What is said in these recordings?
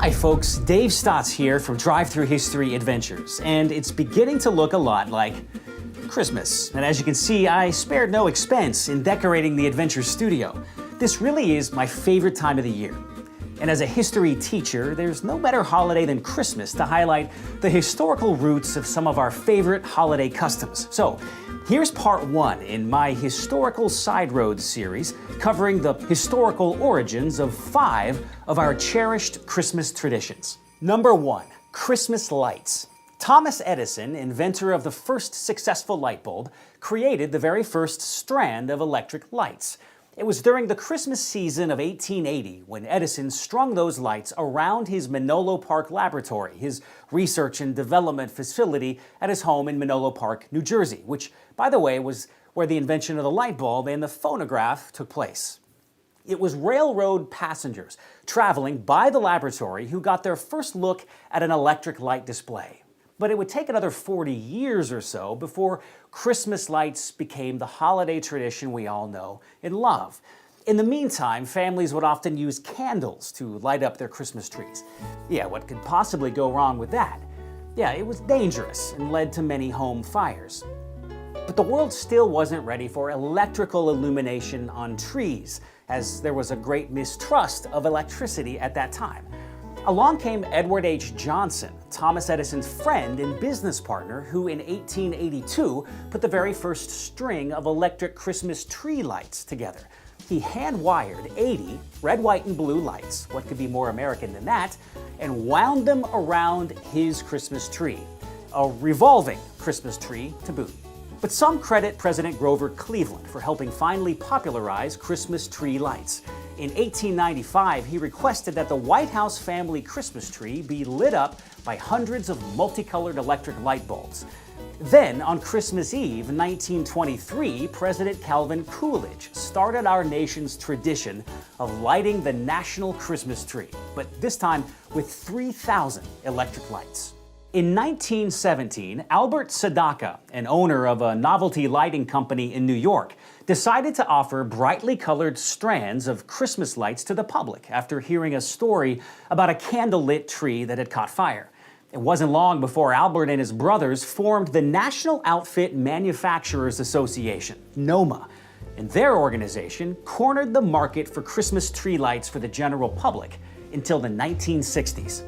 Hi folks, Dave Stotts here from Drive-Thru History Adventures, and it's beginning to look a lot like Christmas. And as you can see, I spared no expense in decorating the Adventure Studio. This really is my favorite time of the year. And as a history teacher, there's no better holiday than Christmas to highlight the historical roots of some of our favorite holiday customs. So, here's part one in my Historical Side Roads series, covering the historical origins of 5 of our cherished Christmas traditions. Number 1, Christmas lights. Thomas Edison, inventor of the first successful light bulb, created the very first strand of electric lights. It was during the Christmas season of 1880 when Edison strung those lights around his Menlo Park laboratory, his research and development facility at his home in Menlo Park, New Jersey, which, by the way, was where the invention of the light bulb and the phonograph took place. It was railroad passengers traveling by the laboratory who got their first look at an electric light display. But it would take another 40 years or so before Christmas lights became the holiday tradition we all know and love. In the meantime, families would often use candles to light up their Christmas trees. Yeah, what could possibly go wrong with that? Yeah, it was dangerous and led to many home fires. But the world still wasn't ready for electrical illumination on trees, as there was a great mistrust of electricity at that time. Along came Edward H. Johnson, Thomas Edison's friend and business partner, who in 1882 put the very first string of electric Christmas tree lights together. He hand-wired 80 red, white, and blue lights, what could be more American than that, and wound them around his Christmas tree, a revolving Christmas tree to boot. But some credit President Grover Cleveland for helping finally popularize Christmas tree lights. In 1895, he requested that the White House family Christmas tree be lit up by hundreds of multicolored electric light bulbs. Then, on Christmas Eve, 1923, President Calvin Coolidge started our nation's tradition of lighting the national Christmas tree, but this time with 3,000 electric lights. In 1917, Albert Sadaka, an owner of a novelty lighting company in New York, decided to offer brightly colored strands of Christmas lights to the public after hearing a story about a candlelit tree that had caught fire. It wasn't long before Albert and his brothers formed the National Outfit Manufacturers Association, NOMA, and their organization cornered the market for Christmas tree lights for the general public until the 1960s.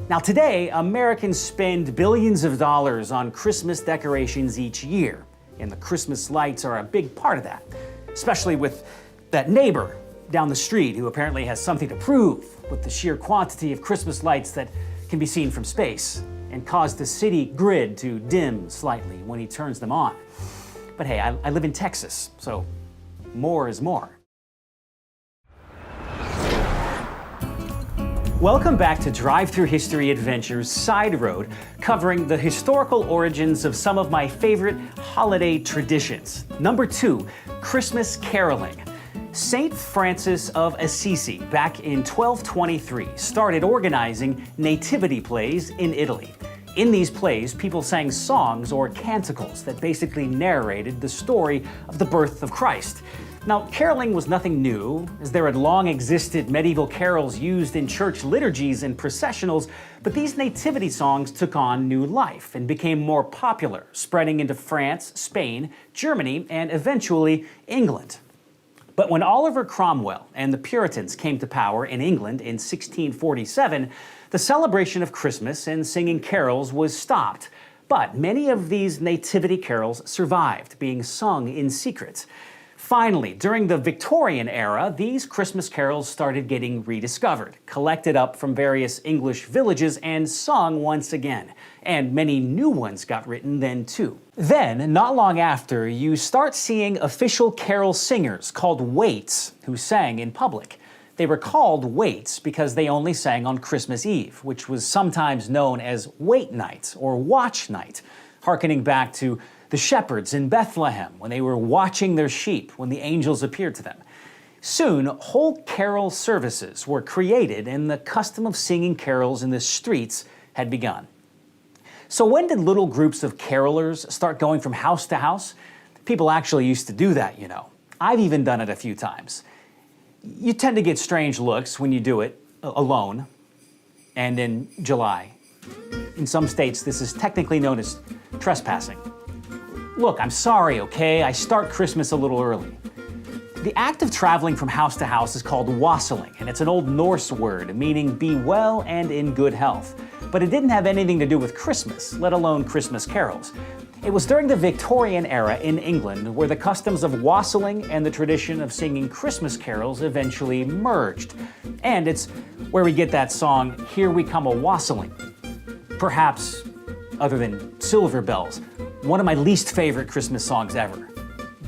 Now today, Americans spend billions of dollars on Christmas decorations each year, and the Christmas lights are a big part of that, especially with that neighbor down the street who apparently has something to prove with the sheer quantity of Christmas lights that can be seen from space and cause the city grid to dim slightly when he turns them on. But hey, I live in Texas, so more is more. Welcome back to Drive-Thru History Adventures Side Road, covering the historical origins of some of my favorite holiday traditions. Number 2, Christmas caroling. Saint Francis of Assisi, back in 1223, started organizing nativity plays in Italy. In these plays, people sang songs or canticles that basically narrated the story of the birth of Christ. Now, caroling was nothing new, as there had long existed medieval carols used in church liturgies and processionals, but these nativity songs took on new life and became more popular, spreading into France, Spain, Germany, and eventually England. But when Oliver Cromwell and the Puritans came to power in England in 1647, the celebration of Christmas and singing carols was stopped. But many of these nativity carols survived, being sung in secret. Finally, during the Victorian era, these Christmas carols started getting rediscovered, collected up from various English villages, and sung once again. And many new ones got written then too. Then, not long after, you start seeing official carol singers called waits who sang in public. They were called waits because they only sang on Christmas Eve, which was sometimes known as wait night or watch night, hearkening back to the shepherds in Bethlehem when they were watching their sheep when the angels appeared to them. Soon, whole carol services were created and the custom of singing carols in the streets had begun. So when did little groups of carolers start going from house to house? People actually used to do that, you know. I've even done it a few times. You tend to get strange looks when you do it alone. and in July. In some states, this is technically known as trespassing. Look, I'm sorry, okay? I start Christmas a little early. The act of traveling from house to house is called wassailing, and it's an Old Norse word meaning be well and in good health. But it didn't have anything to do with Christmas, let alone Christmas carols. It was during the Victorian era in England where the customs of wassailing and the tradition of singing Christmas carols eventually merged. And it's where we get that song, Here We Come A-Wassailing. Perhaps, other than Silver Bells, one of my least favorite Christmas songs ever.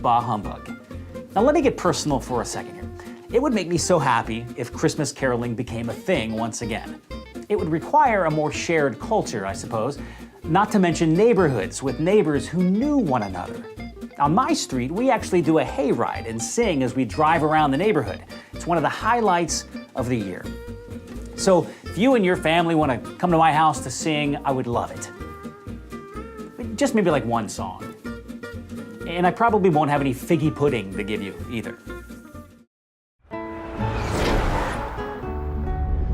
Bah humbug. Now let me get personal for a second here. It would make me so happy if Christmas caroling became a thing once again. It would require a more shared culture, I suppose, not to mention neighborhoods with neighbors who knew one another. On my street, we actually do a hayride and sing as we drive around the neighborhood. It's one of the highlights of the year. So if you and your family want to come to my house to sing, I would love it. Just maybe like one song. And I probably won't have any figgy pudding to give you either.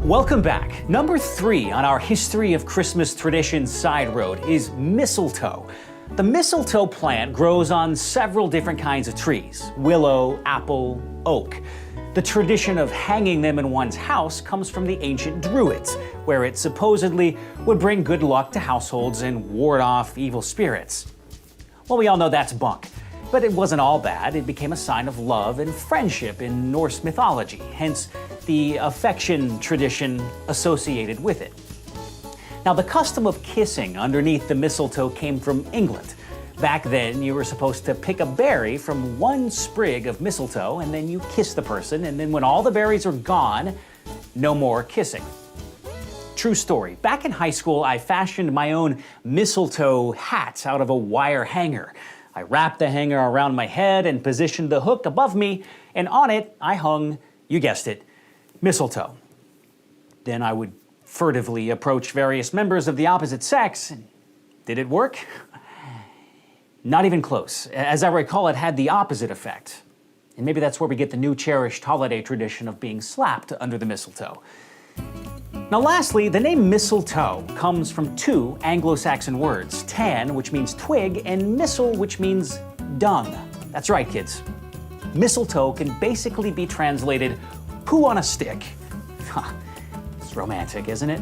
Welcome back. Number 3 on our History of Christmas Traditions side road is mistletoe. The mistletoe plant grows on several different kinds of trees: willow, apple, oak. The tradition of hanging them in one's house comes from the ancient Druids, where it supposedly would bring good luck to households and ward off evil spirits. Well, we all know that's bunk. But it wasn't all bad. It became a sign of love and friendship in Norse mythology, hence the affection tradition associated with it. Now, the custom of kissing underneath the mistletoe came from England. Back then, you were supposed to pick a berry from one sprig of mistletoe, and then you kiss the person, and then when all the berries are gone, no more kissing. True story. Back in high school, I fashioned my own mistletoe hat out of a wire hanger. I wrapped the hanger around my head and positioned the hook above me, and on it I hung, you guessed it, mistletoe. Then I would furtively approach various members of the opposite sex. Did it work? Not even close. As I recall, it had the opposite effect. And maybe that's where we get the new cherished holiday tradition of being slapped under the mistletoe. Now lastly, the name mistletoe comes from 2 Anglo-Saxon words, tan, which means twig, and mistle, which means dung. That's right, kids. Mistletoe can basically be translated poo on a stick. It's romantic, isn't it?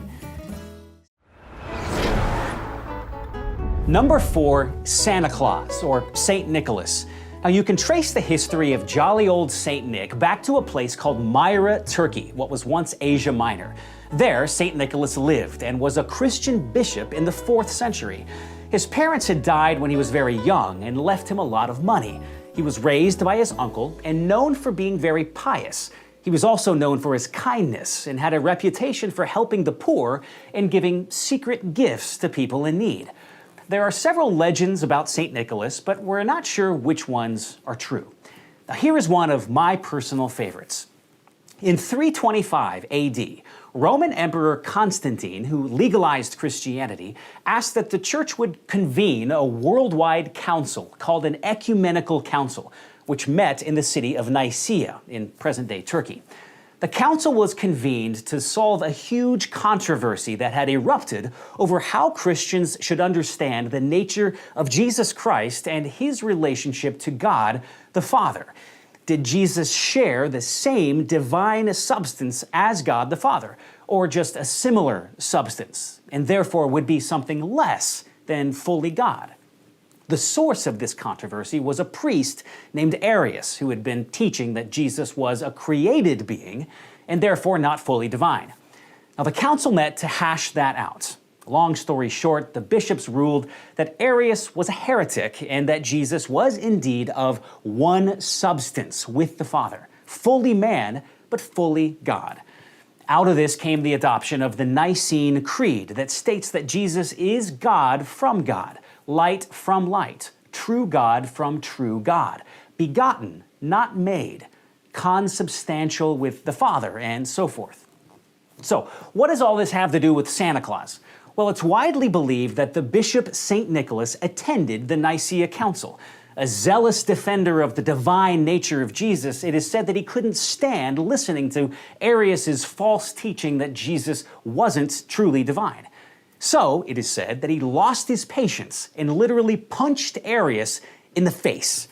Number 4, Santa Claus, or St. Nicholas. Now you can trace the history of jolly old St. Nick back to a place called Myra, Turkey, what was once Asia Minor. There, St. Nicholas lived and was a Christian bishop in the 4th century. His parents had died when he was very young and left him a lot of money. He was raised by his uncle and known for being very pious. He was also known for his kindness and had a reputation for helping the poor and giving secret gifts to people in need. There are several legends about St. Nicholas, but we're not sure which ones are true. Now here is one of my personal favorites. In 325 AD, Roman Emperor Constantine, who legalized Christianity, asked that the church would convene a worldwide council called an ecumenical council, which met in the city of Nicaea in present-day Turkey. The council was convened to solve a huge controversy that had erupted over how Christians should understand the nature of Jesus Christ and his relationship to God the Father. Did Jesus share the same divine substance as God the Father, or just a similar substance, and therefore would be something less than fully God? The source of this controversy was a priest named Arius, who had been teaching that Jesus was a created being and therefore not fully divine. Now, the council met to hash that out. Long story short, the bishops ruled that Arius was a heretic and that Jesus was indeed of one substance with the Father, fully man, but fully God. Out of this came the adoption of the Nicene Creed that states that Jesus is God from God, light from light, true God from true God, begotten, not made, consubstantial with the Father, and so forth. So, what does all this have to do with Santa Claus? Well, it's widely believed that the bishop St. Nicholas attended the Nicaea Council. A zealous defender of the divine nature of Jesus, it is said that he couldn't stand listening to Arius' false teaching that Jesus wasn't truly divine. So, it is said that he lost his patience and literally punched Arius in the face.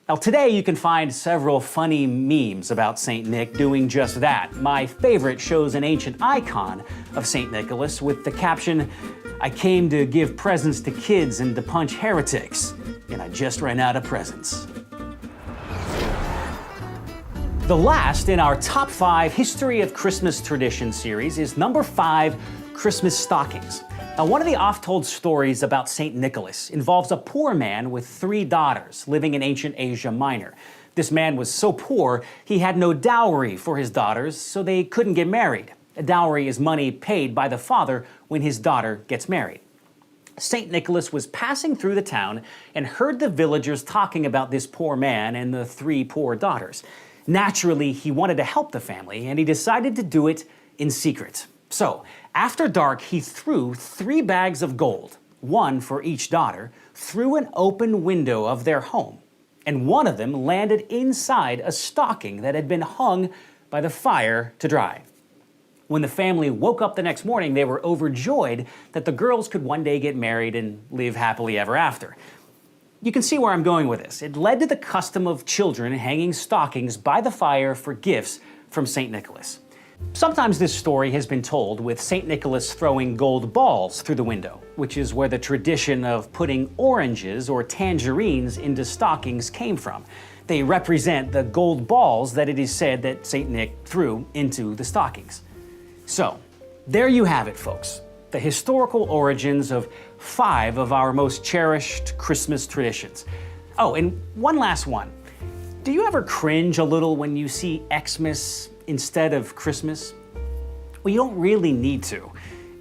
Now, today you can find several funny memes about St. Nick doing just that. My favorite shows an ancient icon of St. Nicholas with the caption, "I came to give presents to kids and to punch heretics, and I just ran out of presents." The last in our top 5 History of Christmas Tradition series is number 5, Christmas stockings. Now, one of the oft-told stories about St. Nicholas involves a poor man with 3 daughters living in ancient Asia Minor. This man was so poor, he had no dowry for his daughters, so they couldn't get married. A dowry is money paid by the father when his daughter gets married. St. Nicholas was passing through the town and heard the villagers talking about this poor man and the 3 poor daughters. Naturally, he wanted to help the family, and he decided to do it in secret. So, after dark, he threw 3 bags of gold, one for each daughter, through an open window of their home, and one of them landed inside a stocking that had been hung by the fire to dry. When the family woke up the next morning, they were overjoyed that the girls could one day get married and live happily ever after. You can see where I'm going with this. It led to the custom of children hanging stockings by the fire for gifts from St. Nicholas. Sometimes this story has been told with St. Nicholas throwing gold balls through the window, which is where the tradition of putting oranges or tangerines into stockings came from. They represent the gold balls that it is said that St. Nick threw into the stockings. So, there you have it, folks. The historical origins of 5 of our most cherished Christmas traditions. Oh, and one last one. Do you ever cringe a little when you see Xmas instead of Christmas? Well, you don't really need to.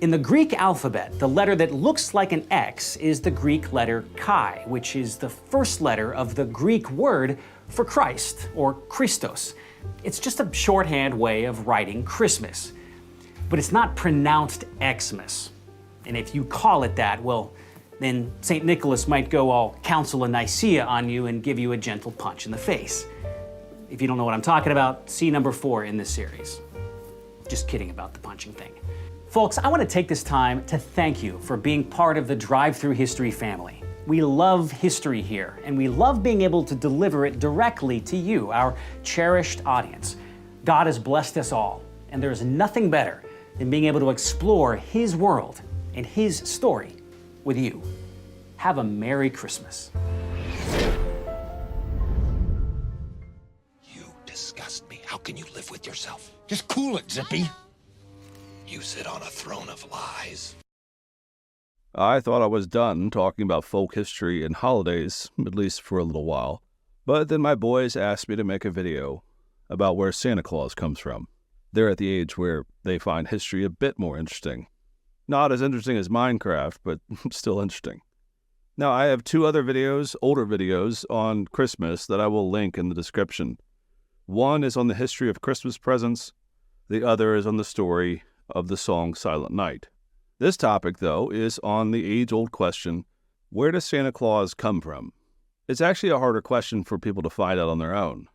In the Greek alphabet, the letter that looks like an X is the Greek letter chi, which is the first letter of the Greek word for Christ, or Christos. It's just a shorthand way of writing Christmas. But it's not pronounced Xmas. And if you call it that, well, then St. Nicholas might go all Council of Nicaea on you and give you a gentle punch in the face. If you don't know what I'm talking about, see number 4 in this series. Just kidding about the punching thing. Folks, I want to take this time to thank you for being part of the Drive-Thru History family. We love history here, and we love being able to deliver it directly to you, our cherished audience. God has blessed us all, and there is nothing better than being able to explore His world and His story with you. Have a Merry Christmas. You disgust me. How can you live with yourself? Just cool it, Zippy. You sit on a throne of lies. I thought I was done talking about folk history and holidays, at least for a little while. But then my boys asked me to make a video about where Santa Claus comes from. They're at the age where they find history a bit more interesting. Not as interesting as Minecraft, but still interesting. Now, I have 2 other videos, older videos, on Christmas that I will link in the description. One is on the history of Christmas presents. The other is on the story of the song Silent Night. This topic, though, is on the age-old question, where does Santa Claus come from? It's actually a harder question for people to find out on their own.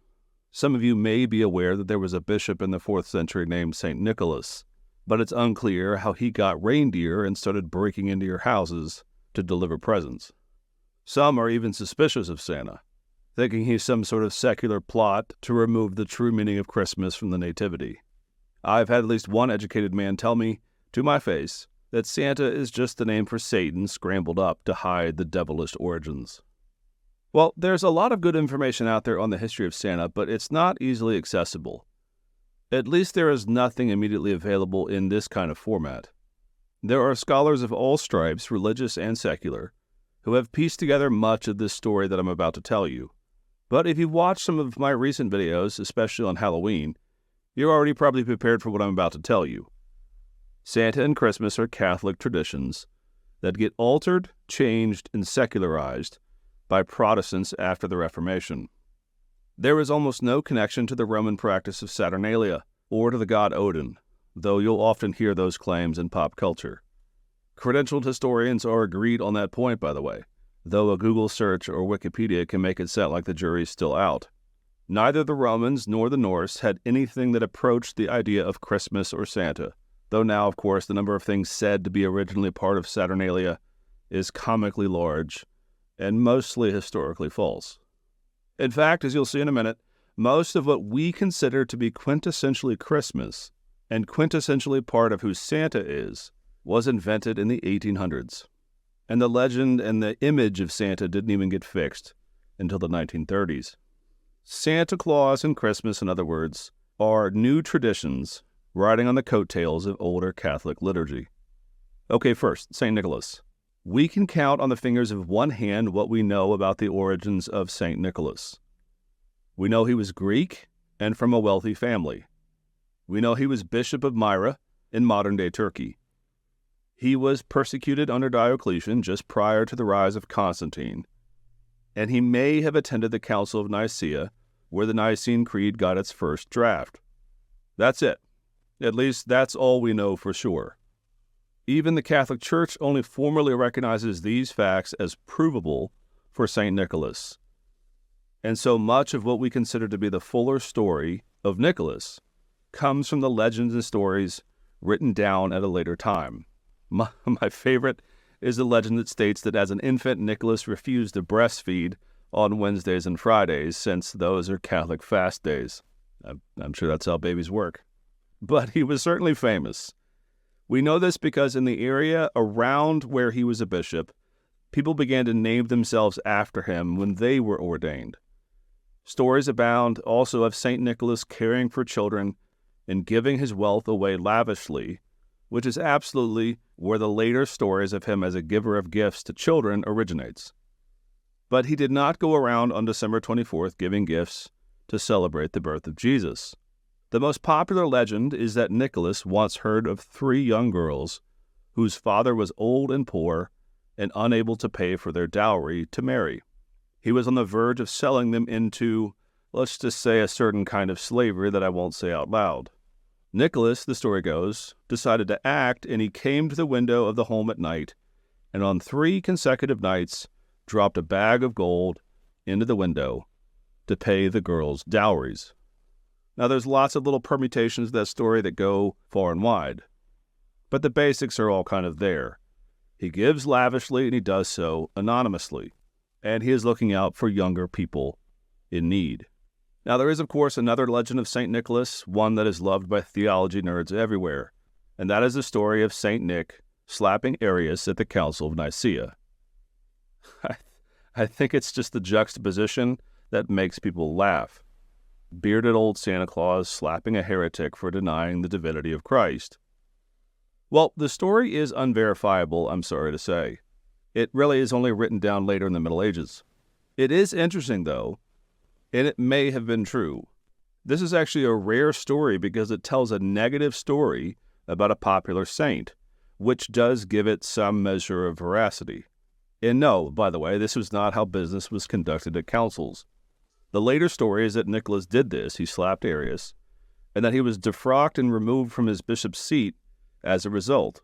Some of you may be aware that there was a bishop in the 4th century named St. Nicholas, but it's unclear how he got reindeer and started breaking into your houses to deliver presents. Some are even suspicious of Santa, thinking he's some sort of secular plot to remove the true meaning of Christmas from the Nativity. I've had at least one educated man tell me, to my face, that Santa is just the name for Satan scrambled up to hide the devilish origins. Well, there's a lot of good information out there on the history of Santa, but it's not easily accessible. At least there is nothing immediately available in this kind of format. There are scholars of all stripes, religious and secular, who have pieced together much of this story that I'm about to tell you. But if you've watched some of my recent videos, especially on Halloween, you're already probably prepared for what I'm about to tell you. Santa and Christmas are Catholic traditions that get altered, changed, and secularized by Protestants after the Reformation. There is almost no connection to the Roman practice of Saturnalia or to the god Odin, though you'll often hear those claims in pop culture. Credentialed historians are agreed on that point, by the way. though a Google search or Wikipedia can make it sound like the jury's still out. Neither the Romans nor the Norse had anything that approached the idea of Christmas or Santa, though now, of course, the number of things said to be originally part of Saturnalia is comically large and mostly historically false. In fact, as you'll see in a minute, most of what we consider to be quintessentially Christmas and quintessentially part of who Santa is was invented in the 1800s. And the legend and the image of Santa didn't even get fixed until the 1930s. Santa Claus and Christmas, in other words, are new traditions riding on the coattails of older Catholic liturgy. Okay, first, St. Nicholas. We can count on the fingers of one hand what we know about the origins of St. Nicholas. We know he was Greek and from a wealthy family. We know he was Bishop of Myra in modern-day Turkey. He was persecuted under Diocletian just prior to the rise of Constantine, and he may have attended the Council of Nicaea, where the Nicene Creed got its first draft. That's it. At least that's all we know for sure. Even the Catholic Church only formally recognizes these facts as provable for St. Nicholas. And so much of what we consider to be the fuller story of Nicholas comes from the legends and stories written down at a later time. My favorite is the legend that states that as an infant, Nicholas refused to breastfeed on Wednesdays and Fridays, since those are Catholic fast days. I'm sure that's how babies work. But he was certainly famous. We know this because in the area around where he was a bishop, people began to name themselves after him when they were ordained. Stories abound also of St. Nicholas caring for children and giving his wealth away lavishly, which is absolutely where the later stories of him as a giver of gifts to children originates. But he did not go around on December 24th giving gifts to celebrate the birth of Jesus. The most popular legend is that Nicholas once heard of 3 young girls whose father was old and poor and unable to pay for their dowry to marry. He was on the verge of selling them into, let's just say, a certain kind of slavery that I won't say out loud. Nicholas, the story goes, decided to act, and he came to the window of the home at night, and on 3 consecutive nights dropped a bag of gold into the window to pay the girls' dowries. Now, there's lots of little permutations of that story that go far and wide, but the basics are all kind of there. He gives lavishly, and he does so anonymously, and he is looking out for younger people in need. Now, there is, of course, another legend of St. Nicholas, one that is loved by theology nerds everywhere, and that is the story of St. Nick slapping Arius at the Council of Nicaea. I think it's just the juxtaposition that makes people laugh. Bearded old Santa Claus slapping a heretic for denying the divinity of Christ. Well, the story is unverifiable, I'm sorry to say. It really is only written down later in the Middle Ages. It is interesting, though, and it may have been true. This is actually a rare story because it tells a negative story about a popular saint, which does give it some measure of veracity. And no, by the way, this was not how business was conducted at councils. The later story is that Nicholas did this, he slapped Arius, and that he was defrocked and removed from his bishop's seat as a result.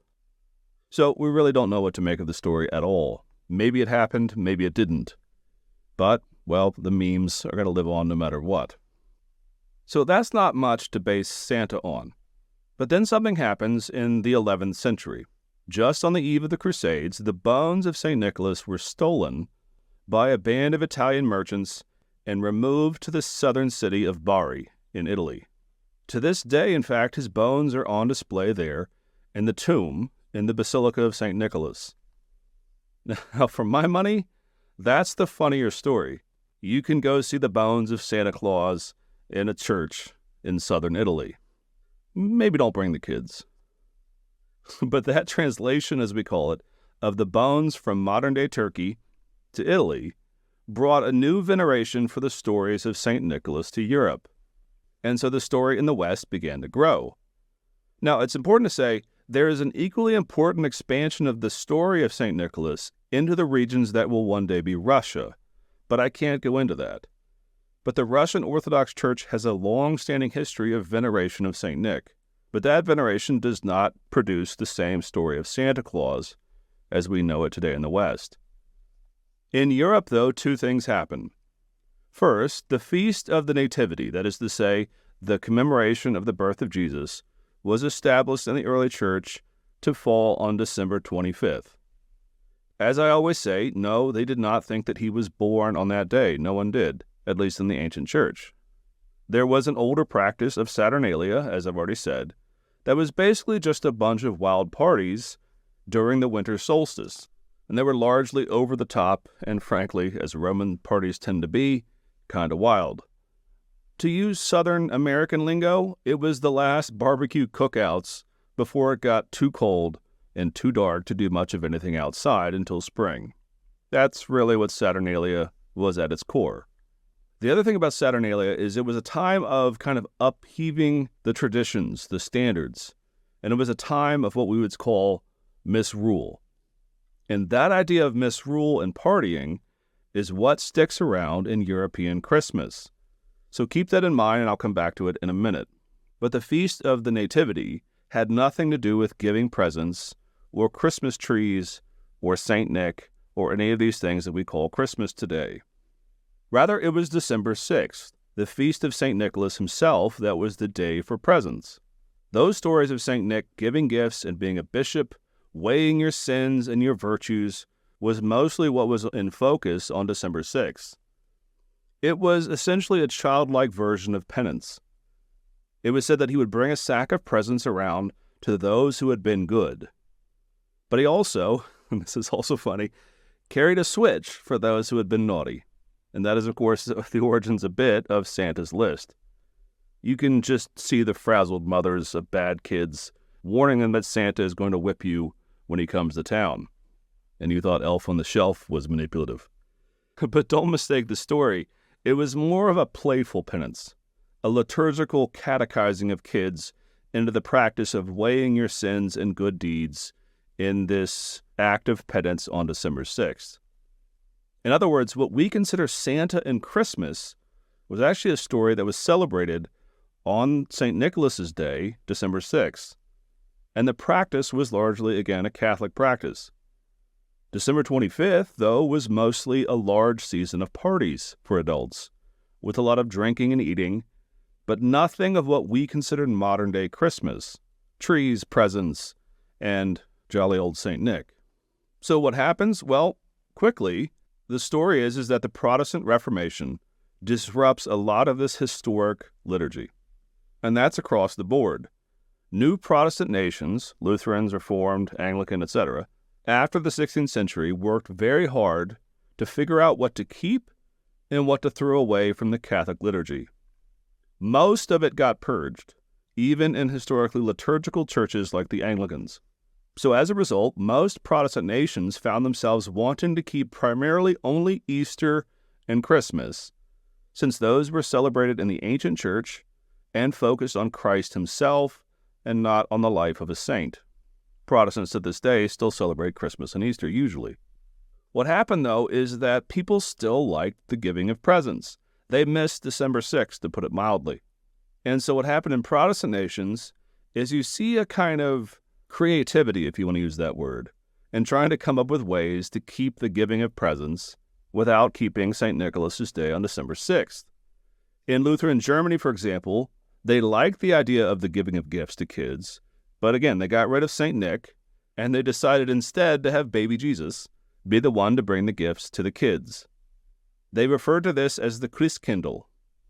So we really don't know what to make of the story at all. Maybe it happened, maybe it didn't. But, well, the memes are going to live on no matter what. So that's not much to base Santa on. But then something happens in the 11th century. Just on the eve of the Crusades, the bones of St. Nicholas were stolen by a band of Italian merchants and removed to the southern city of Bari in Italy. To this day, in fact, his bones are on display there in the tomb in the Basilica of St. Nicholas. Now, for my money, that's the funnier story. You can go see the bones of Santa Claus in a church in southern Italy. Maybe don't bring the kids. But that translation, as we call it, of the bones from modern-day Turkey to Italy brought a new veneration for the stories of St. Nicholas to Europe. And so the story in the West began to grow. Now, it's important to say there is an equally important expansion of the story of St. Nicholas into the regions that will one day be Russia, but I can't go into that. But the Russian Orthodox Church has a long-standing history of veneration of St. Nick, but that veneration does not produce the same story of Santa Claus as we know it today in the West. In Europe, though, two things happen. First, the Feast of the Nativity, that is to say, the commemoration of the birth of Jesus, was established in the early church to fall on December 25th. As I always say, no, they did not think that he was born on that day. No one did, at least in the ancient church. There was an older practice of Saturnalia, as I've already said, that was basically just a bunch of wild parties during the winter solstice. And they were largely over the top and, frankly, as Roman parties tend to be, kind of wild. To use Southern American lingo, it was the last barbecue cookouts before it got too cold and too dark to do much of anything outside until spring. That's really what Saturnalia was at its core. The other thing about Saturnalia is it was a time of kind of upheaving the traditions, the standards, and it was a time of what we would call misrule. And that idea of misrule and partying is what sticks around in European Christmas. So keep that in mind, and I'll come back to it in a minute. But the Feast of the Nativity had nothing to do with giving presents or Christmas trees or St. Nick or any of these things that we call Christmas today. Rather, it was December 6th, the feast of St. Nicholas himself, that was the day for presents. Those stories of St. Nick giving gifts and being a bishop, weighing your sins and your virtues, was mostly what was in focus on December 6th. It was essentially a childlike version of penance. It was said that he would bring a sack of presents around to those who had been good. But he also, and this is also funny, carried a switch for those who had been naughty. And that is, of course, the origins a bit of Santa's list. You can just see the frazzled mothers of bad kids warning them that Santa is going to whip you when he comes to town. And you thought Elf on the Shelf was manipulative. But don't mistake the story. It was more of a playful penance, a liturgical catechizing of kids into the practice of weighing your sins and good deeds in this act of penance on December 6th. In other words, what we consider Santa and Christmas was actually a story that was celebrated on St. Nicholas's Day, December 6th. And the practice was largely, again, a Catholic practice. December 25th, though, was mostly a large season of parties for adults, with a lot of drinking and eating, but nothing of what we consider modern-day Christmas, trees, presents, and jolly old St. Nick. So what happens? Well, quickly, the story is that the Protestant Reformation disrupts a lot of this historic liturgy, and that's across the board. New Protestant nations, Lutherans, Reformed, Anglican, etc., after the 16th century worked very hard to figure out what to keep and what to throw away from the Catholic liturgy. Most of it got purged, even in historically liturgical churches like the Anglicans. So as a result, most Protestant nations found themselves wanting to keep primarily only Easter and Christmas, since those were celebrated in the ancient church and focused on Christ himself and not on the life of a saint. Protestants to this day still celebrate Christmas and Easter usually. What happened, though, is that people still liked the giving of presents. They missed December 6th, to put it mildly. And so what happened in Protestant nations is you see a kind of creativity, if you want to use that word, in trying to come up with ways to keep the giving of presents without keeping St. Nicholas's Day on December 6th. In Lutheran Germany, for example, they liked the idea of the giving of gifts to kids, but again, they got rid of St. Nick, and they decided instead to have baby Jesus be the one to bring the gifts to the kids. They referred to this as the Christkindl,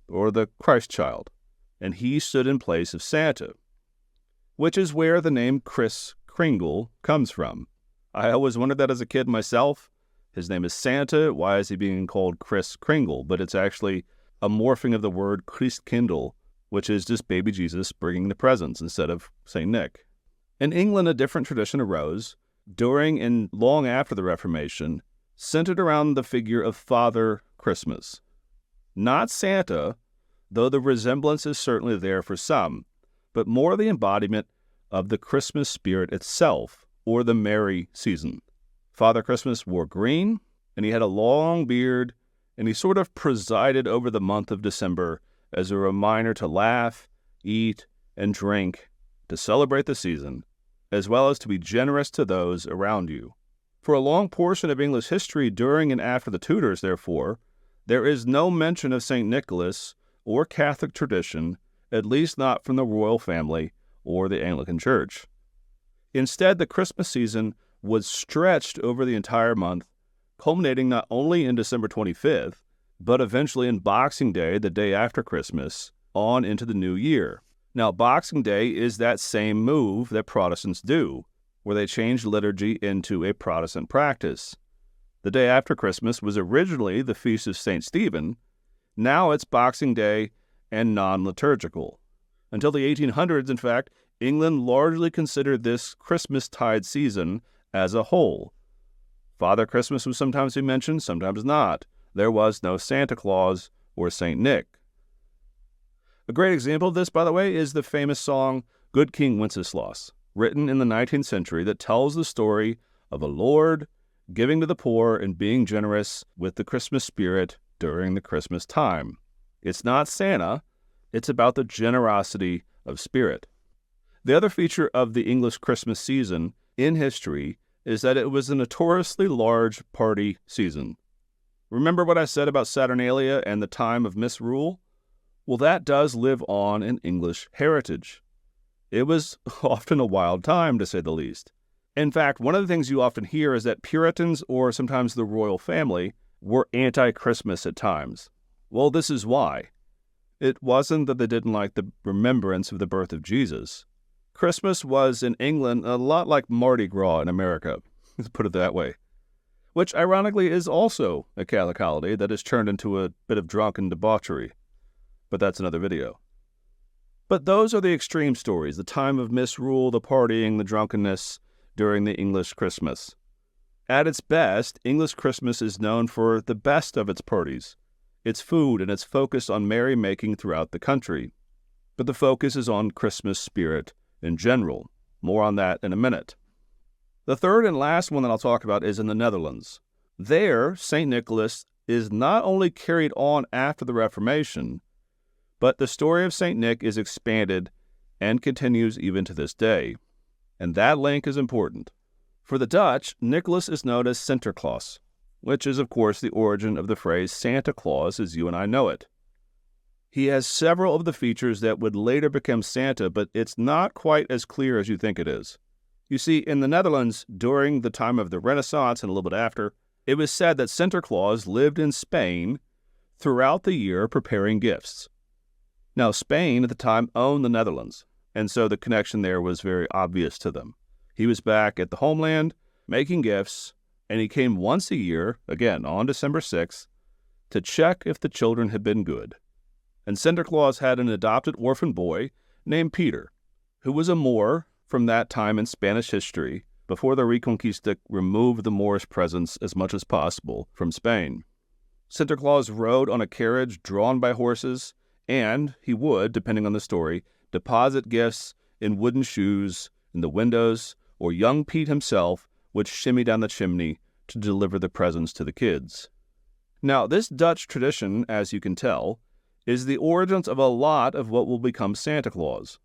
or the Christ child, and he stood in place of Santa, which is where the name Kris Kringle comes from. I always wondered that as a kid myself. His name is Santa. Why is he being called Kris Kringle? But it's actually a morphing of the word Christkindl, which is just baby Jesus bringing the presents instead of St. Nick. In England, a different tradition arose during and long after the Reformation, centered around the figure of Father Christmas. Not Santa, though the resemblance is certainly there for some, but more the embodiment of the Christmas spirit itself, or the merry season. Father Christmas wore green, and he had a long beard, and he sort of presided over the month of December as a reminder to laugh, eat, and drink, to celebrate the season, as well as to be generous to those around you. For a long portion of English history during and after the Tudors, therefore, there is no mention of St. Nicholas or Catholic tradition, at least not from the royal family or the Anglican Church. Instead, the Christmas season was stretched over the entire month, culminating not only in December 25th, but eventually in Boxing Day, the day after Christmas, on into the new year. Now, Boxing Day is that same move that Protestants do, where they change liturgy into a Protestant practice. The day after Christmas was originally the Feast of St. Stephen. Now it's Boxing Day and non-liturgical. Until the 1800s, in fact, England largely considered this Christmas-tide season as a whole. Father Christmas would sometimes be mentioned, sometimes not. There was no Santa Claus or St. Nick. A great example of this, by the way, is the famous song Good King Wenceslas, written in the 19th century, that tells the story of a lord giving to the poor and being generous with the Christmas spirit during the Christmas time. It's not Santa, it's about the generosity of spirit. The other feature of the English Christmas season in history is that it was a notoriously large party season. Remember what I said about Saturnalia and the time of misrule? Well, that does live on in English heritage. It was often a wild time, to say the least. In fact, one of the things you often hear is that Puritans, or sometimes the royal family, were anti-Christmas at times. Well, this is why. It wasn't that they didn't like the remembrance of the birth of Jesus. Christmas was in England a lot like Mardi Gras in America, to put it that way, which ironically is also a Catholic holiday that has turned into a bit of drunken debauchery. But that's another video. But those are the extreme stories, the time of misrule, the partying, the drunkenness during the English Christmas. At its best, English Christmas is known for the best of its parties, its food, and its focus on merrymaking throughout the country. But the focus is on Christmas spirit in general. More on that in a minute. The third and last one that I'll talk about is in the Netherlands. There, St. Nicholas is not only carried on after the Reformation, but the story of St. Nick is expanded and continues even to this day. And that link is important. For the Dutch, Nicholas is known as Sinterklaas, which is, of course, the origin of the phrase Santa Claus as you and I know it. He has several of the features that would later become Santa, but it's not quite as clear as you think it is. You see, in the Netherlands, during the time of the Renaissance and a little bit after, it was said that Santa Claus lived in Spain throughout the year preparing gifts. Now, Spain at the time owned the Netherlands, and so the connection there was very obvious to them. He was back at the homeland, making gifts, and he came once a year, again on December 6th, to check if the children had been good. And Santa Claus had an adopted orphan boy named Peter, who was a Moor from that time in Spanish history, before the Reconquista removed the Moorish presence as much as possible from Spain. Santa Claus rode on a carriage drawn by horses, and he would, depending on the story, deposit gifts in wooden shoes in the windows, or young Pete himself would shimmy down the chimney to deliver the presents to the kids. Now, this Dutch tradition, as you can tell, is the origins of a lot of what will become Santa Claus.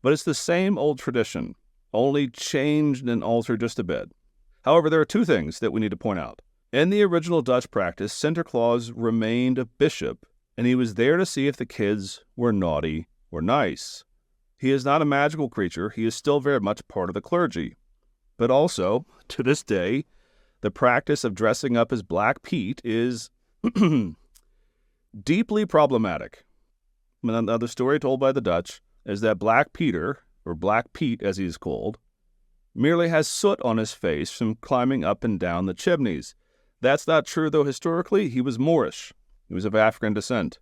But it's the same old tradition, only changed and altered just a bit. However, there are two things that we need to point out. In the original Dutch practice, Santa Claus remained a bishop, and he was there to see if the kids were naughty or nice. He is not a magical creature. He is still very much part of the clergy. But also, to this day, the practice of dressing up as Black Pete is deeply problematic. Another story told by the Dutch is that Black Peter, or Black Pete as he is called, merely has soot on his face from climbing up and down the chimneys. That's not true, though historically he was Moorish. He was of African descent.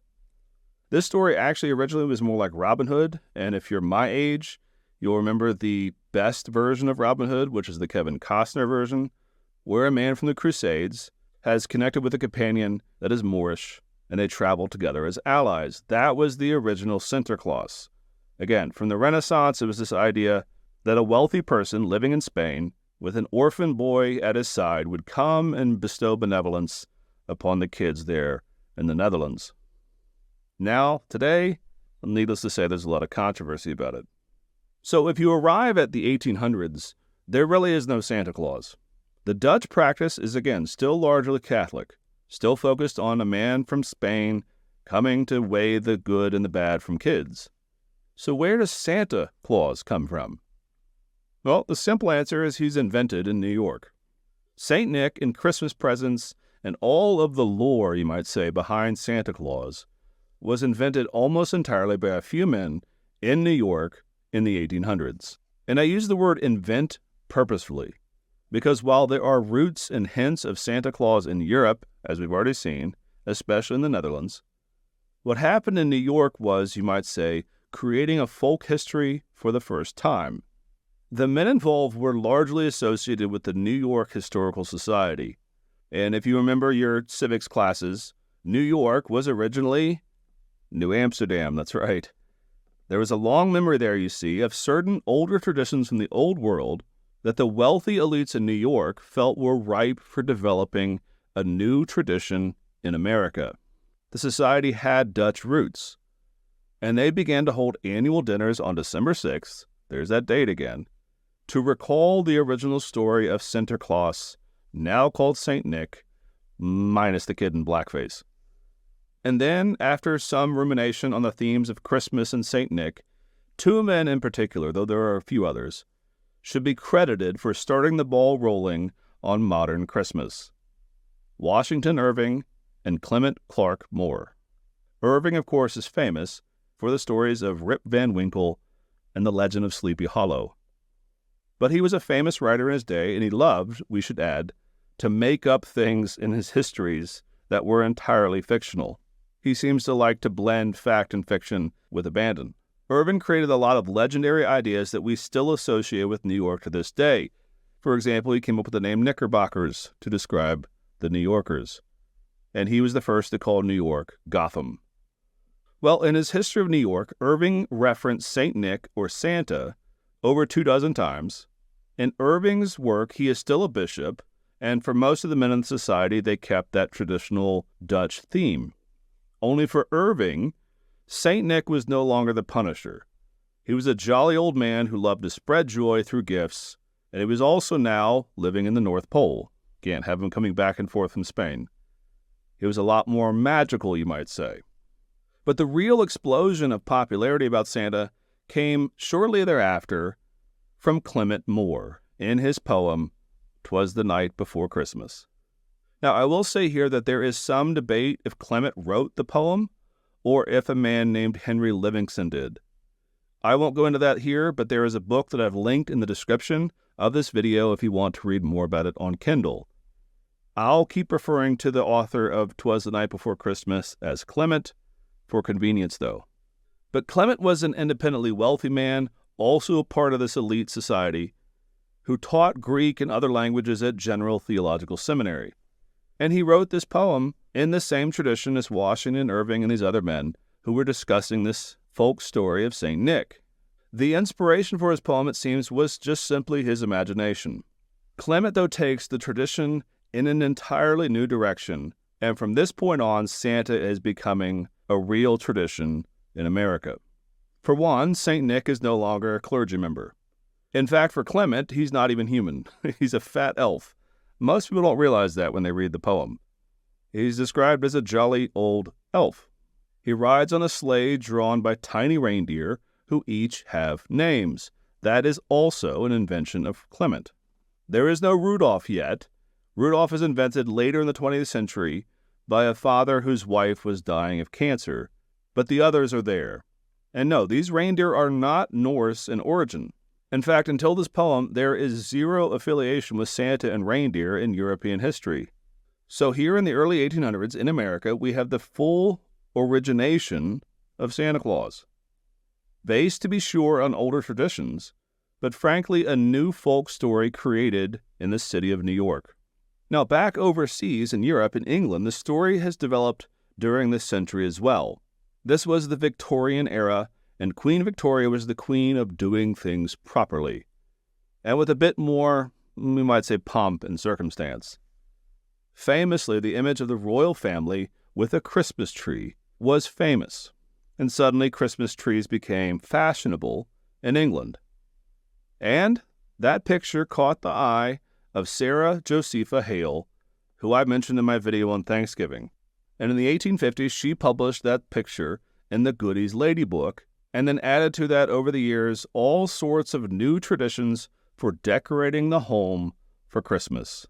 This story actually originally was more like Robin Hood, and if you're my age, you'll remember the best version of Robin Hood, which is the Kevin Costner version, where a man from the Crusades has connected with a companion that is Moorish, and they travel together as allies. That was the original Santa Claus. Again, from the Renaissance, it was this idea that a wealthy person living in Spain with an orphan boy at his side would come and bestow benevolence upon the kids there in the Netherlands. Now, today, needless to say, there's a lot of controversy about it. So if you arrive at the 1800s, there really is no Santa Claus. The Dutch practice is again still largely Catholic, still focused on a man from Spain coming to weigh the good and the bad from kids. So where does Santa Claus come from? Well, the simple answer is he's invented in New York. St. Nick and Christmas presents and all of the lore, you might say, behind Santa Claus was invented almost entirely by a few men in New York in the 1800s. And I use the word invent purposefully because while there are roots and hints of Santa Claus in Europe, as we've already seen, especially in the Netherlands, what happened in New York was, you might say, creating a folk history for the first time. The men involved were largely associated with the New York Historical Society. And if you remember your civics classes, New York was originally New Amsterdam, that's right. There was a long memory there, you see, of certain older traditions from the old world that the wealthy elites in New York felt were ripe for developing a new tradition in America. The society had Dutch roots, and they began to hold annual dinners on December 6th, there's that date again, to recall the original story of Sinterklaas, now called St. Nick, minus the kid in blackface. And then, after some rumination on the themes of Christmas and St. Nick, two men in particular, though there are a few others, should be credited for starting the ball rolling on modern Christmas. Washington Irving and Clement Clarke Moore. Irving, of course, is famous for the stories of Rip Van Winkle and the legend of Sleepy Hollow. But he was a famous writer in his day, and he loved, we should add, to make up things in his histories that were entirely fictional. He seems to like to blend fact and fiction with abandon. Irving created a lot of legendary ideas that we still associate with New York to this day. For example, he came up with the name Knickerbockers to describe the New Yorkers. And he was the first to call New York Gotham. Well, in his History of New York, Irving referenced St. Nick, or Santa, over 24 times. In Irving's work, he is still a bishop, and for most of the men in society, they kept that traditional Dutch theme. Only for Irving, St. Nick was no longer the punisher. He was a jolly old man who loved to spread joy through gifts, and he was also now living in the North Pole. Can't have him coming back and forth from Spain. He was a lot more magical, you might say. But the real explosion of popularity about Santa came shortly thereafter from Clement Moore in his poem, "'Twas the Night Before Christmas." Now, I will say here that there is some debate if Clement wrote the poem or if a man named Henry Livingston did. I won't go into that here, but there is a book that I've linked in the description of this video if you want to read more about it on Kindle. I'll keep referring to the author of "'Twas the Night Before Christmas" as Clement for convenience, though. But Clement was an independently wealthy man, also a part of this elite society, who taught Greek and other languages at General Theological Seminary. And he wrote this poem in the same tradition as Washington Irving and these other men who were discussing this folk story of St. Nick. The inspiration for his poem, it seems, was just simply his imagination. Clement, though, takes the tradition in an entirely new direction, and from this point on, Santa is becoming a real tradition in America. For one, St. Nick is no longer a clergy member. In fact, for Clement, he's not even human. He's a fat elf. Most people don't realize that when they read the poem. He's described as a jolly old elf. He rides on a sleigh drawn by tiny reindeer who each have names. That is also an invention of Clement. There is no Rudolph yet. Rudolph is invented later in the 20th century by a father whose wife was dying of cancer, but the others are there. And no, these reindeer are not Norse in origin. In fact, until this poem, there is zero affiliation with Santa and reindeer in European history. So here in the early 1800s in America, we have the full origination of Santa Claus. Based, to be sure, on older traditions, but frankly a new folk story created in the city of New York. Now, back overseas in Europe, in England, the story has developed during this century as well. This was the Victorian era, and Queen Victoria was the queen of doing things properly, and with a bit more, we might say, pomp and circumstance. Famously, the image of the royal family with a Christmas tree was famous, and suddenly Christmas trees became fashionable in England. And that picture caught the eye of Sarah Josepha Hale, who I mentioned in my video on Thanksgiving. And in the 1850s, she published that picture in the Goody's Lady Book, and then added to that over the years all sorts of new traditions for decorating the home for Christmas.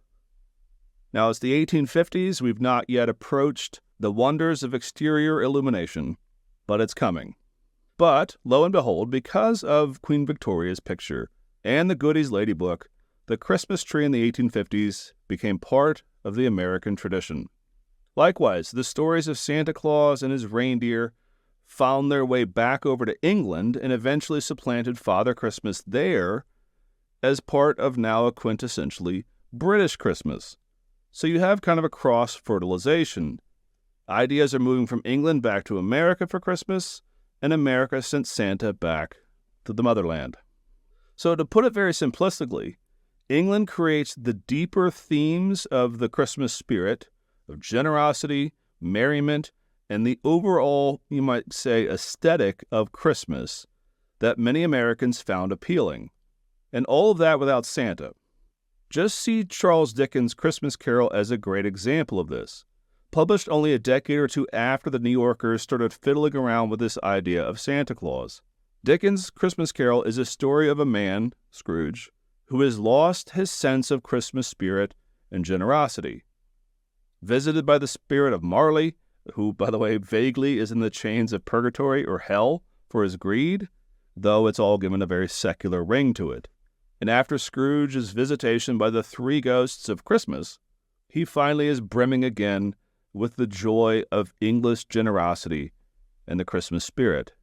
Now, it's the 1850s. We've not yet approached the wonders of exterior illumination, but it's coming. But, lo and behold, because of Queen Victoria's picture and the Goody's Lady Book, the Christmas tree in the 1850s became part of the American tradition. Likewise, the stories of Santa Claus and his reindeer found their way back over to England and eventually supplanted Father Christmas there as part of now a quintessentially British Christmas. So you have kind of a cross-fertilization. Ideas are moving from England back to America for Christmas, and America sent Santa back to the motherland. So to put it very simplistically, England creates the deeper themes of the Christmas spirit, of generosity, merriment, and the overall, you might say, aesthetic of Christmas that many Americans found appealing. And all of that without Santa. Just see Charles Dickens' Christmas Carol as a great example of this. Published only a decade or two after the New Yorkers started fiddling around with this idea of Santa Claus. Dickens' Christmas Carol is a story of a man, Scrooge, who has lost his sense of Christmas spirit and generosity. Visited by the spirit of Marley, who, by the way, vaguely is in the chains of purgatory or hell for his greed, though it's all given a very secular ring to it. And after Scrooge's visitation by the three ghosts of Christmas, he finally is brimming again with the joy of English generosity and the Christmas spirit.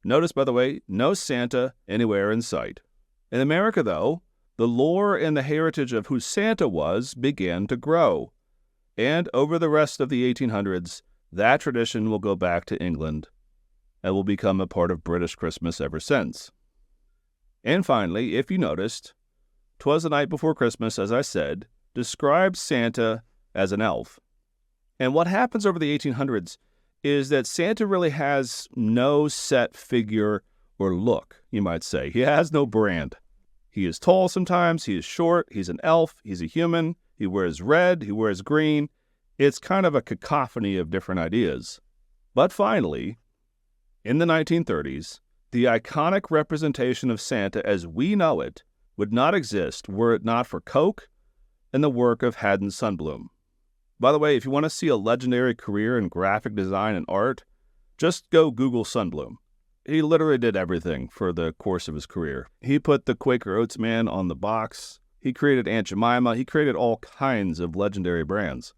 Notice, by the way, no Santa anywhere in sight. In America, though, the lore and the heritage of who Santa was began to grow. And over the rest of the 1800s, that tradition will go back to England and will become a part of British Christmas ever since. And finally, if you noticed, 'Twas the Night Before Christmas, as I said, describes Santa as an elf. And what happens over the 1800s is that Santa really has no set figure or look, you might say. He has no brand. He is tall sometimes, he is short, he's an elf, he's a human, he wears red, he wears green. It's kind of a cacophony of different ideas. But finally, in the 1930s, the iconic representation of Santa as we know it would not exist were it not for Coke and the work of Haddon Sundblom. By the way, if you want to see a legendary career in graphic design and art, just go Google Sundblom. He literally did everything for the course of his career. He put the Quaker Oats man on the box. He created Aunt Jemima. He created all kinds of legendary brands.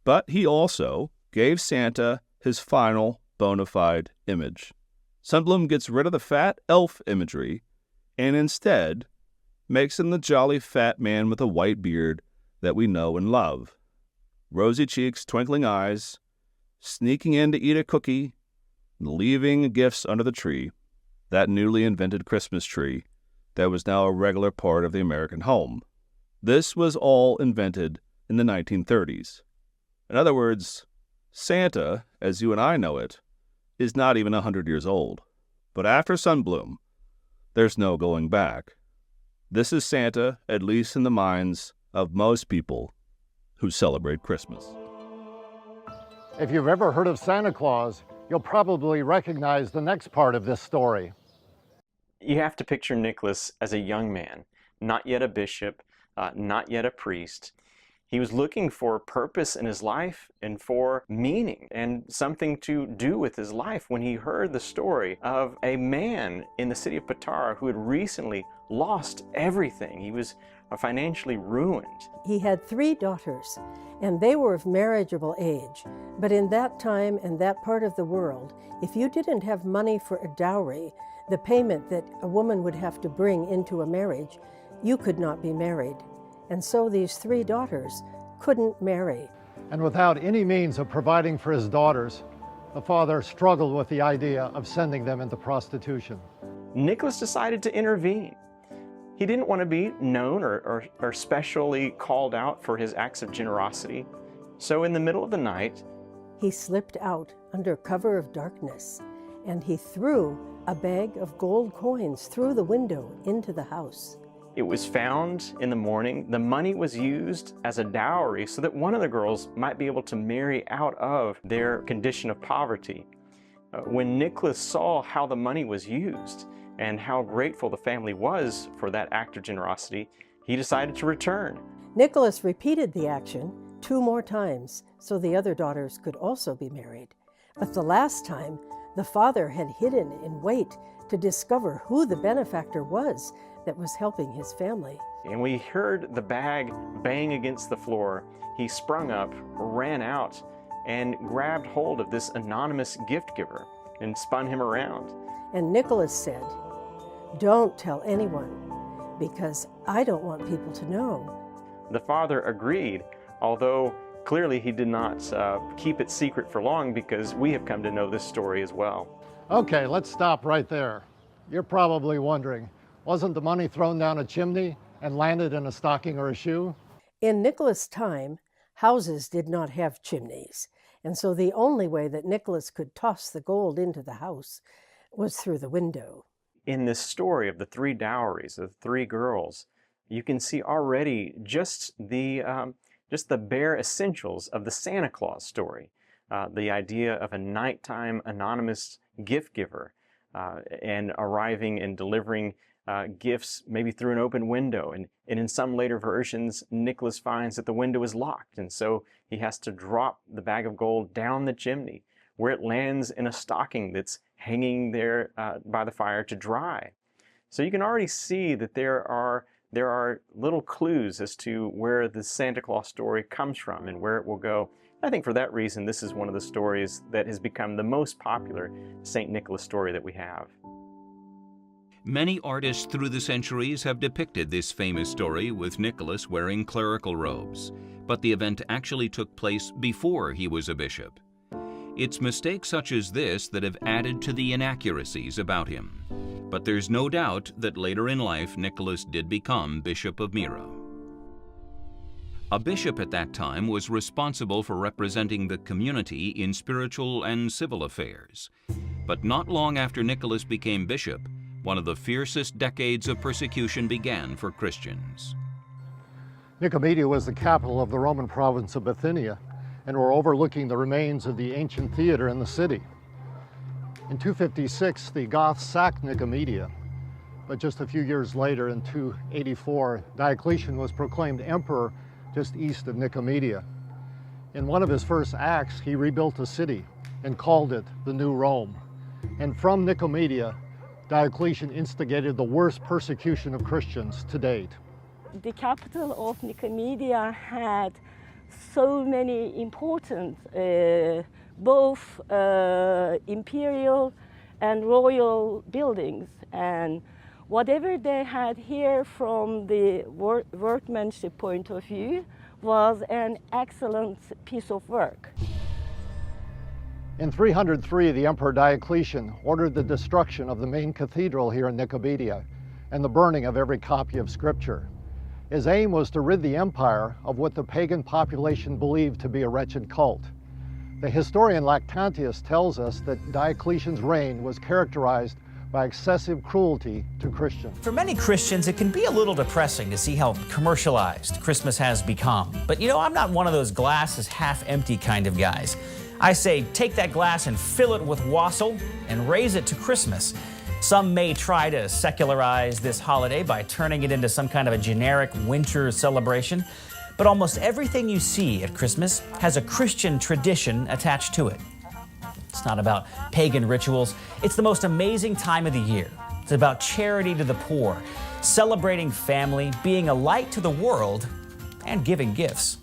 But he also gave Santa his final bona fide image. Sundblom gets rid of the fat elf imagery and instead makes him the jolly fat man with a white beard that we know and love. Rosy cheeks, twinkling eyes, sneaking in to eat a cookie, leaving gifts under the tree, that newly invented Christmas tree that was now a regular part of the American home. This was all invented in the 1930s. In other words, Santa, as you and I know it, is not even 100 years old. But after Sundblom, there's no going back. This is Santa, at least in the minds of most people who celebrate Christmas. If you've ever heard of Santa Claus, you'll probably recognize the next part of this story. You have to picture Nicholas as a young man, not yet a bishop, not yet a priest. He was looking for purpose in his life and for meaning and something to do with his life when he heard the story of a man in the city of Patara who had recently lost everything. He was financially ruined. He had 3 daughters, and they were of marriageable age. But in that time and that part of the world, if you didn't have money for a dowry, the payment that a woman would have to bring into a marriage, you could not be married. And so these 3 daughters couldn't marry. And without any means of providing for his daughters, the father struggled with the idea of sending them into prostitution. Nicholas decided to intervene. He didn't want to be known or specially called out for his acts of generosity. So in the middle of the night, he slipped out under cover of darkness, and he threw a bag of gold coins through the window into the house. It was found in the morning. The money was used as a dowry so that one of the girls might be able to marry out of their condition of poverty. When Nicholas saw how the money was used and how grateful the family was for that act of generosity, he decided to return. Nicholas repeated the action 2 more times so the other daughters could also be married. But the last time, the father had hidden in wait to discover who the benefactor was that was helping his family. And we heard the bag bang against the floor. He sprung up, ran out, and grabbed hold of this anonymous gift giver and spun him around. And Nicholas said, "Don't tell anyone, because I don't want people to know." The father agreed, although clearly he did not keep it secret for long, because we have come to know this story as well. Okay, let's stop right there. You're probably wondering, wasn't the money thrown down a chimney and landed in a stocking or a shoe? In Nicholas' time, houses did not have chimneys, and so the only way that Nicholas could toss the gold into the house was through the window. In this story of the 3 dowries, of 3 girls, you can see already just the bare essentials of the Santa Claus story. The idea of a nighttime anonymous gift giver and arriving and delivering gifts maybe through an open window. And in some later versions, Nicholas finds that the window is locked, and so he has to drop the bag of gold down the chimney, where it lands in a stocking that's hanging there by the fire to dry. So you can already see that there are little clues as to where the Santa Claus story comes from and where it will go. I think for that reason, this is one of the stories that has become the most popular St. Nicholas story that we have. Many artists through the centuries have depicted this famous story with Nicholas wearing clerical robes, but the event actually took place before he was a bishop. It's mistakes such as this that have added to the inaccuracies about him. But there's no doubt that later in life, Nicholas did become Bishop of Myra. A bishop at that time was responsible for representing the community in spiritual and civil affairs. But not long after Nicholas became bishop, one of the fiercest decades of persecution began for Christians. Nicomedia was the capital of the Roman province of Bithynia, and we're overlooking the remains of the ancient theater in the city. In 256, the Goths sacked Nicomedia, but just a few years later, in 284, Diocletian was proclaimed emperor just east of Nicomedia. In one of his first acts, he rebuilt the city and called it the New Rome. And from Nicomedia, Diocletian instigated the worst persecution of Christians to date. The capital of Nicomedia had so many important both imperial and royal buildings, and whatever they had here from the workmanship point of view was an excellent piece of work. In 303, the Emperor Diocletian ordered the destruction of the main cathedral here in Nicomedia and the burning of every copy of Scripture. His aim was to rid the empire of what the pagan population believed to be a wretched cult. The historian Lactantius tells us that Diocletian's reign was characterized by excessive cruelty to Christians. For many Christians, it can be a little depressing to see how commercialized Christmas has become. But I'm not one of those glass is half empty kind of guys. I say take that glass and fill it with wassail and raise it to Christmas. Some may try to secularize this holiday by turning it into some kind of a generic winter celebration, but almost everything you see at Christmas has a Christian tradition attached to it. It's not about pagan rituals. It's the most amazing time of the year. It's about charity to the poor, celebrating family, being a light to the world, and giving gifts.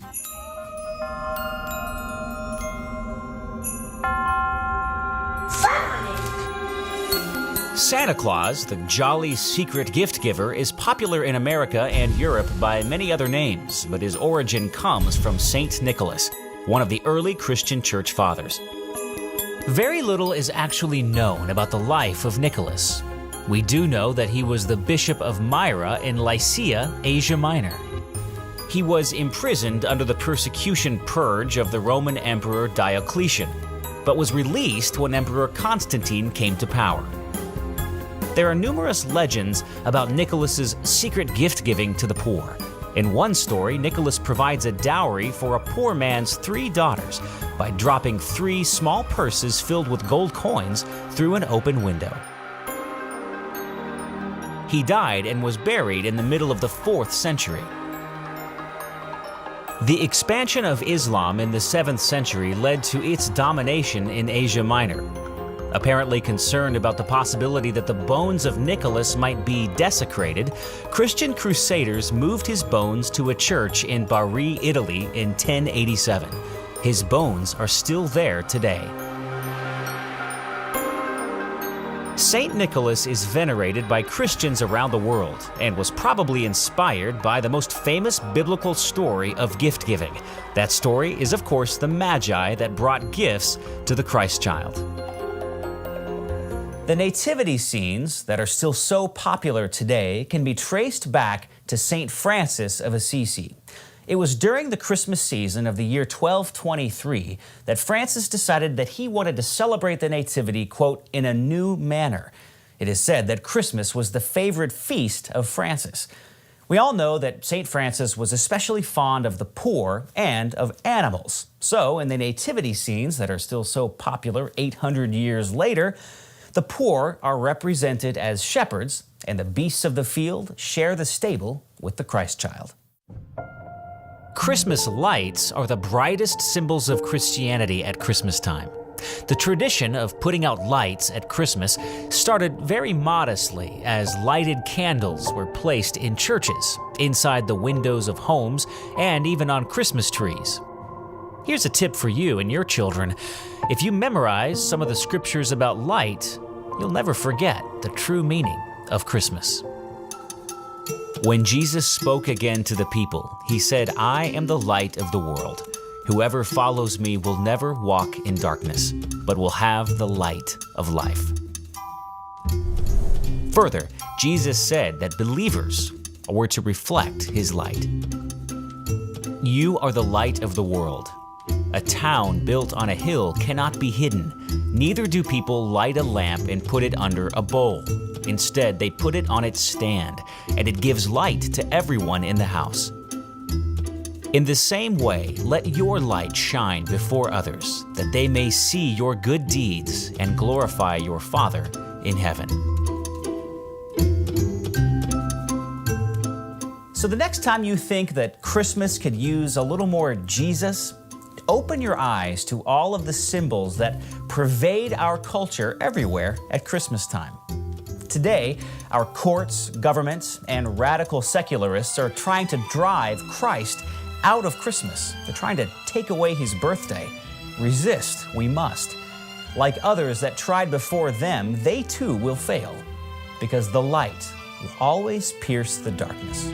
Santa Claus, the jolly secret gift giver, is popular in America and Europe by many other names, but his origin comes from Saint Nicholas, one of the early Christian church fathers. Very little is actually known about the life of Nicholas. We do know that he was the Bishop of Myra in Lycia, Asia Minor. He was imprisoned under the persecution purge of the Roman Emperor Diocletian, but was released when Emperor Constantine came to power. There are numerous legends about Nicholas's secret gift giving to the poor. In one story, Nicholas provides a dowry for a poor man's 3 daughters by dropping 3 small purses filled with gold coins through an open window. He died and was buried in the middle of the 4th century. The expansion of Islam in the 7th century led to its domination in Asia Minor. Apparently concerned about the possibility that the bones of Nicholas might be desecrated, Christian crusaders moved his bones to a church in Bari, Italy in 1087. His bones are still there today. Saint Nicholas is venerated by Christians around the world and was probably inspired by the most famous biblical story of gift giving. That story is, of course, the Magi that brought gifts to the Christ child. The nativity scenes that are still so popular today can be traced back to St. Francis of Assisi. It was during the Christmas season of the year 1223 that Francis decided that he wanted to celebrate the Nativity, quote, in a new manner. It is said that Christmas was the favorite feast of Francis. We all know that St. Francis was especially fond of the poor and of animals. So, in the nativity scenes that are still so popular 800 years later, the poor are represented as shepherds, and the beasts of the field share the stable with the Christ child. Christmas lights are the brightest symbols of Christianity at Christmas time. The tradition of putting out lights at Christmas started very modestly as lighted candles were placed in churches, inside the windows of homes, and even on Christmas trees. Here's a tip for you and your children. If you memorize some of the scriptures about light, you'll never forget the true meaning of Christmas. When Jesus spoke again to the people, he said, "I am the light of the world. Whoever follows me will never walk in darkness, but will have the light of life." Further, Jesus said that believers were to reflect his light. You are the light of the world. A town built on a hill cannot be hidden. Neither do people light a lamp and put it under a bowl. Instead, they put it on its stand, and it gives light to everyone in the house. In the same way, let your light shine before others, that they may see your good deeds and glorify your Father in heaven. So the next time you think that Christmas could use a little more Jesus, open your eyes to all of the symbols that pervade our culture everywhere at Christmas time. Today, our courts, governments, and radical secularists are trying to drive Christ out of Christmas. They're trying to take away his birthday. Resist, we must. Like others that tried before them, they too will fail, because the light will always pierce the darkness.